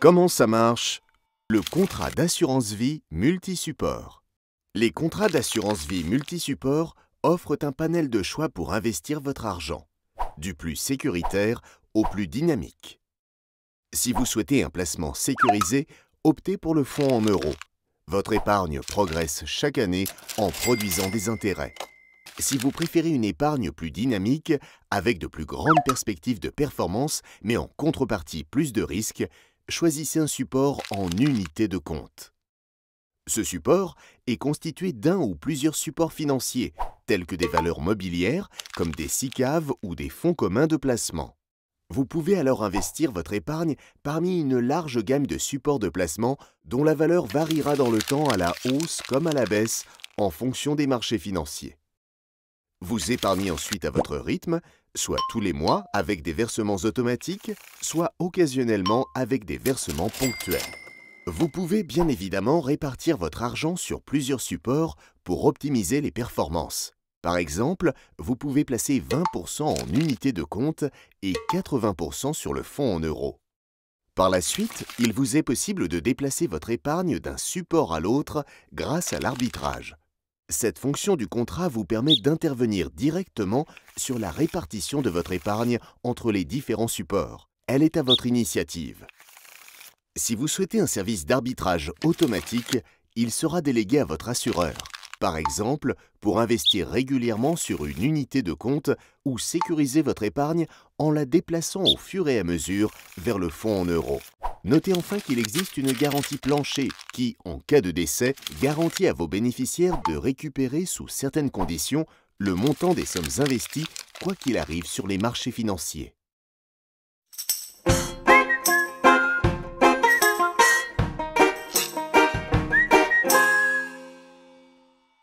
Comment ça marche? Le contrat d'assurance vie multi-support. Les contrats d'assurance vie multi-support offrent un panel de choix pour investir votre argent, du plus sécuritaire au plus dynamique. Si vous souhaitez un placement sécurisé, optez pour le fonds en euros. Votre épargne progresse chaque année en produisant des intérêts. Si vous préférez une épargne plus dynamique, avec de plus grandes perspectives de performance, mais en contrepartie plus de risques, choisissez un support en unité de compte. Ce support est constitué d'un ou plusieurs supports financiers, tels que des valeurs mobilières, comme des SICAV ou des fonds communs de placement. Vous pouvez alors investir votre épargne parmi une large gamme de supports de placement dont la valeur variera dans le temps à la hausse comme à la baisse en fonction des marchés financiers. Vous épargnez ensuite à votre rythme, soit tous les mois avec des versements automatiques, soit occasionnellement avec des versements ponctuels. Vous pouvez bien évidemment répartir votre argent sur plusieurs supports pour optimiser les performances. Par exemple, vous pouvez placer 20% en unité de compte et 80% sur le fonds en euros. Par la suite, il vous est possible de déplacer votre épargne d'un support à l'autre grâce à l'arbitrage. Cette fonction du contrat vous permet d'intervenir directement sur la répartition de votre épargne entre les différents supports. Elle est à votre initiative. Si vous souhaitez un service d'arbitrage automatique, il sera délégué à votre assureur. Par exemple, pour investir régulièrement sur une unité de compte ou sécuriser votre épargne en la déplaçant au fur et à mesure vers le fonds en euros. Notez enfin qu'il existe une garantie plancher qui, en cas de décès, garantit à vos bénéficiaires de récupérer sous certaines conditions le montant des sommes investies quoi qu'il arrive sur les marchés financiers.